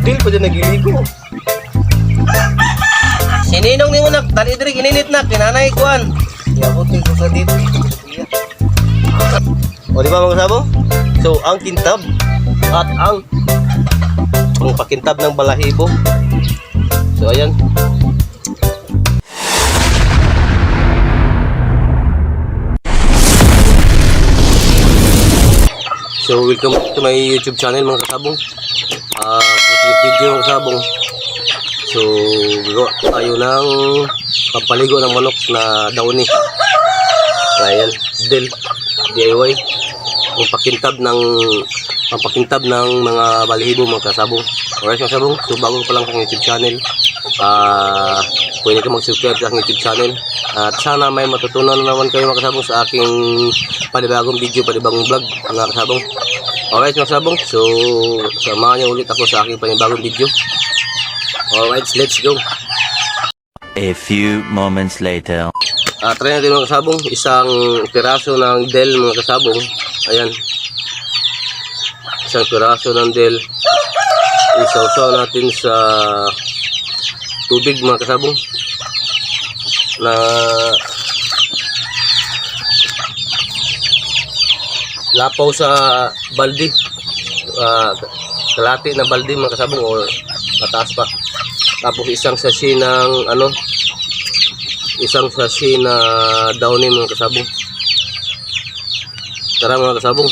Dil pa dyan nagiligo. Sininong ni mo nak, dali diri gininit nak, kinanay kuan. Yabutin ko sa dito. O di ba mga kasabong? So ang kintab at ang pakintab ng balahibo. So ayan. So welcome to my YouTube channel mga kasabong. Video mga kasabong. So gawa tayo ng pampaligo ng manok na downy. Ayan, Del DIY. Ang pakintab ng mga balahibo mga kasabong. Alright mga kasabong, so bago pa lang sa YouTube channel, pwede ka mag-subscribe sa aking YouTube channel. At sana may matutunan naman kayo mga kasabong sa aking panibagong video, panibagong vlog mga kasabong. Alright mga kasabong, so samahan niyo ulit ako sa aking panibagong video. Alright, let's go. A few moments later. Try natin mga kasabong, isang piraso ng Del mga kasabong. Ayan, isang piraso ng Del. Isaw-saw natin sa tubig mga kasabong na lapaw sa balde, kalati na balde mga kasabong o mataas pa. Tapos isang sachet ng isang sachet na downy mga kasabong. Tara mga kasabong.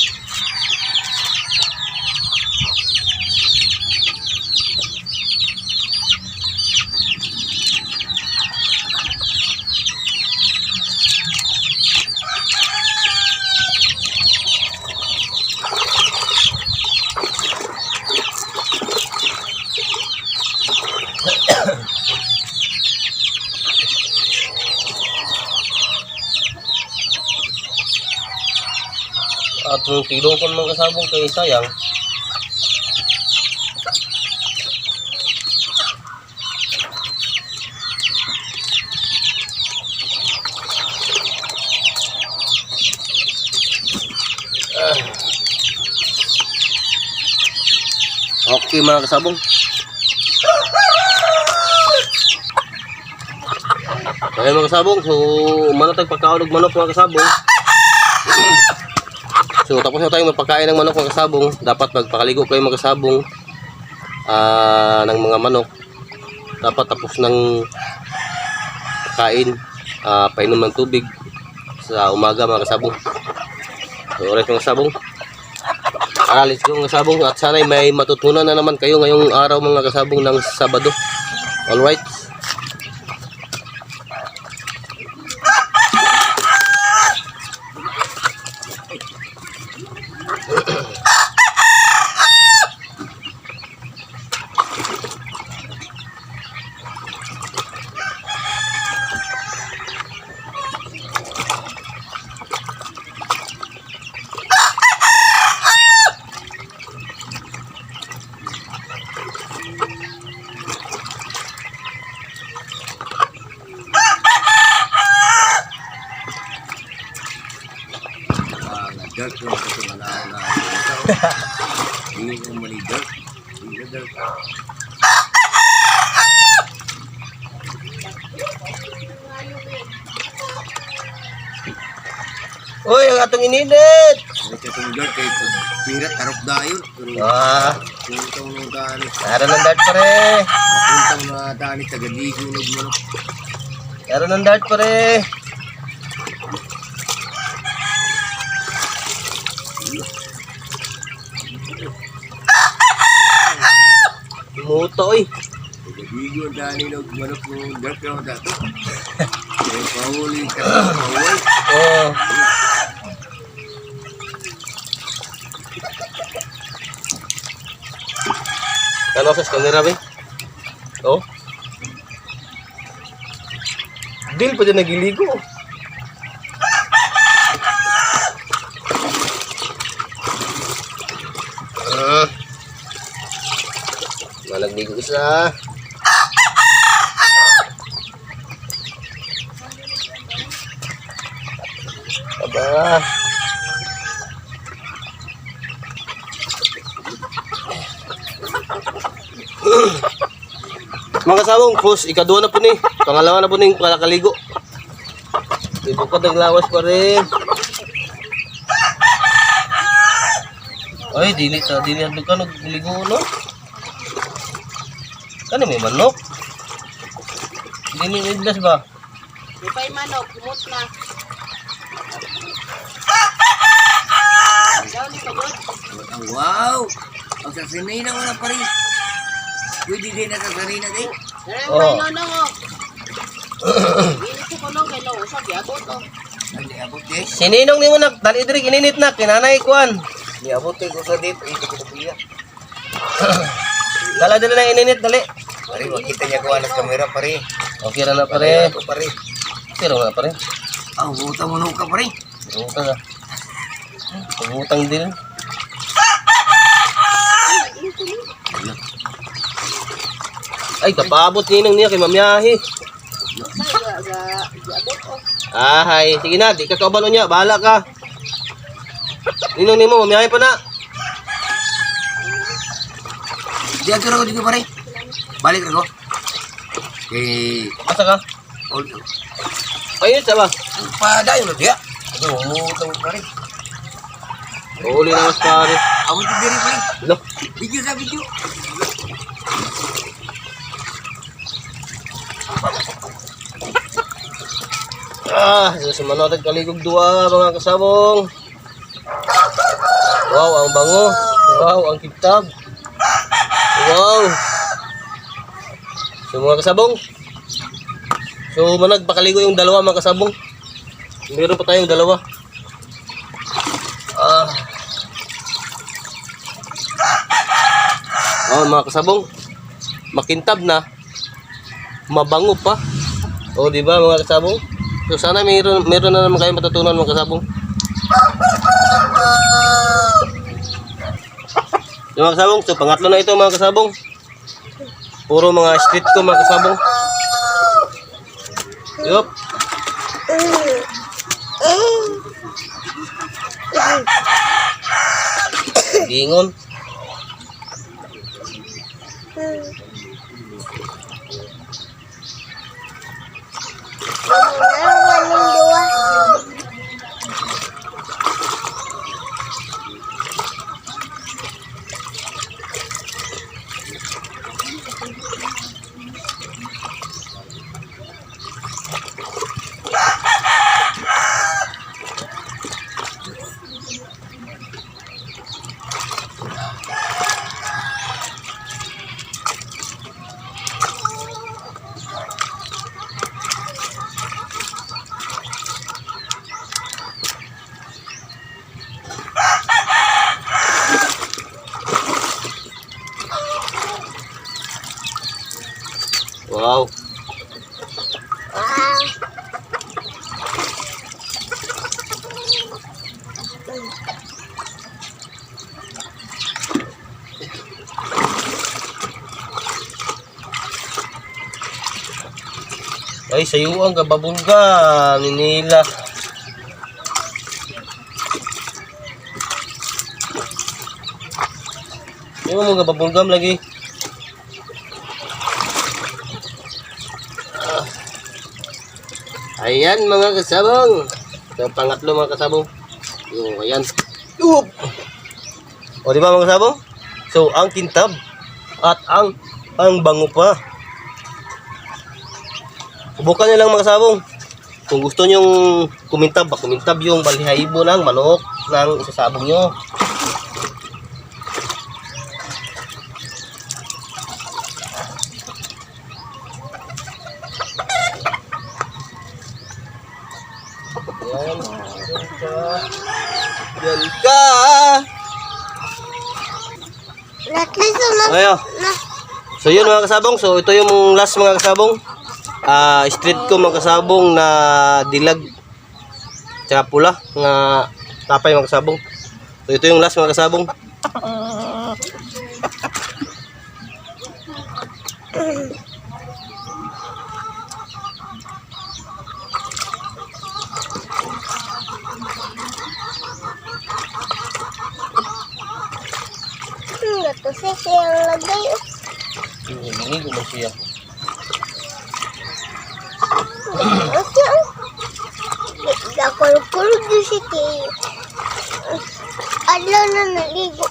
At yung kilo ko mga kasabong kay sayang. Okay mga kasabong. Okay mga kasabong, so manatag pagkaulog manok mga kasabong. So tapos na tayong magpakain ng manok mga kasabong. Dapat magpakaligo kayo mga kasabong ng mga manok. Dapat tapos ng kain, painom ng tubig sa umaga mga kasabong. So alright mga kasabong, let's go mga kasabong. At sana may matutunan na naman kayo ngayong araw mga kasabong ng Sabado. Alright. Dark lang kasi malaw na hindi ko mali dark. Hindi dark. Uy, ang atong ininit. Ito itong dark kay pirat tarok dayo. Puntang na dani. Meron ng dart pare. Puntang na dani tagaligo ng manok. Meron ng dart pare. Muto oy. Tagaligo ng dani ng manok ng dark lang dato. Kaya pahuli ka pahuli. Oh. Ano sa camera be? Oh. Dil pa dyan nagiligo. Malagnigo isa. Aba. Mga kasabong, post, ikadua na po ni. Pangalawa na po ni kalakaligo. Ibo ka naglawas pa rin. Ay, dili handog ka nagligo, no? Kano may manok? Dili idlas ba? Di pa'y manok, kumot na. Daw ni Pagod. Wow! Ang sasanay na wala pa rin. Pwede din na sasanay na din. Pero may nonong o. Init ko nung kay Lo. Usap, yabot o. Hindi abot eh. Sininong ni mo nak, dali diri ininit na, kinanay kuan. Hindi abot eh. Kung sa dito, ito ko na Dala dala na ininit, dali. Pare, makita niya ko alas kamera pare. Okay na pare. Pare. Pero na pare. Ah, utang mo ka pare. Utang ah. Utang din. Ay, kapabot ninang niya kay mamiyahi. Yabot o. Ay, sige na, di ka kaubalo niya, bahala ka. Ninong nimo, mamiyahi pa na. Diyan ko dito pare. Balik ako. Asa ka? Oldo. Ayun, sa ba? Padayon na dia. Utang pare. Uli na mas pare. Abot diri pare. Lo, Video sa video. sumanod kaligog dua mga kasabong. Wow, ang bango. Wow, ang kitab. Wow. So mga kasabong. So managpakaligo yung dalawa mga kasabong. Meron pa tayong dalawa. Mga kasabong. Makintab na. Mabango pa. O di ba mga kasabong? So sana meron na naman kayo matutunan mga kasabong. Yung mga kasabong, so pangatlo na ito mga kasabong. Puro mga street ko mga kasabong. Yup. Gingon. Wow. Ay, sayuan ka babulga ninila. Yung mga babulgam lagi. Ayan mga kasabong. So, pangatlo mga kasabong. Yung ayan. Oop! O di ba mga kasabong? So ang kintab at ang bango pa. Subukan nyo lang mga kasabong. Kung gusto nyong kumintab yung balihaibo ng manok ng isasabong nyo. Yan ka. Yan ka. Ayo. So yun mga kasabong. So ito yung last mga kasabong. Street ko mga kasabong na dilag tsaka pula nga tapay mga kasabong. So ito yung last mga kasabong. Ito siya lagay. Hindi ko siya. Nakulkulog din si Kay. Adlaw na naligo.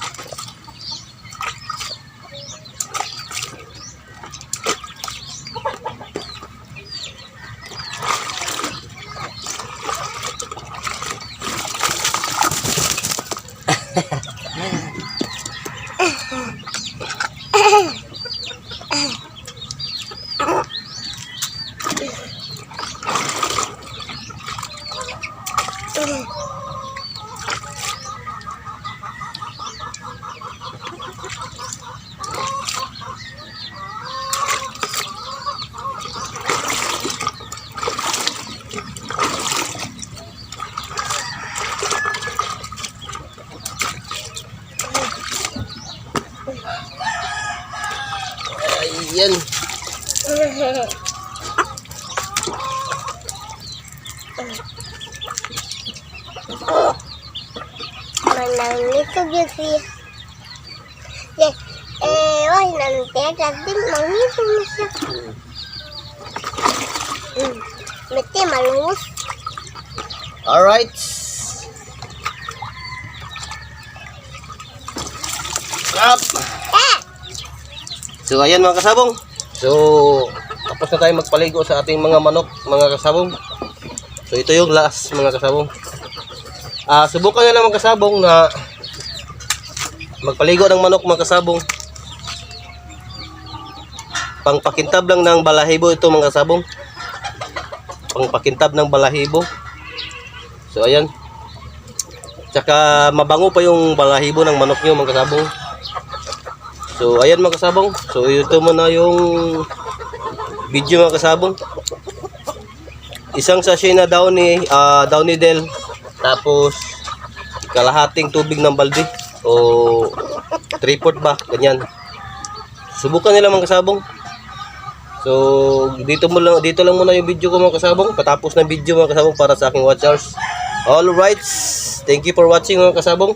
Ayan. Manang nito yun siya. Why nanti dati mangito mo siya. Mati malungus. Alright. Up. So ayan mga kasabong. So tapos na tayo magpaligo sa ating mga manok mga kasabong. So ito yung last mga kasabong. Subukan nyo lang mga kasabong na magpaligo ng manok mga kasabong. Pangpakintab lang ng balahibo ito mga kasabong. Pangpakintab ng balahibo. So ayan. Tsaka mabango pa yung balahibo ng manok nyo mga kasabong. So ayan mga kasabong. So ito muna yung video mga kasabong. Isang sachet na Downy Del. Tapos kalahating tubig ng balde o 3/4 ba, ganyan. Subukan nila mga kasabong. So dito lang muna yung video ko mga kasabong. Patapos ng video mga kasabong para sa aking watchers. All right. Thank you for watching mga kasabong.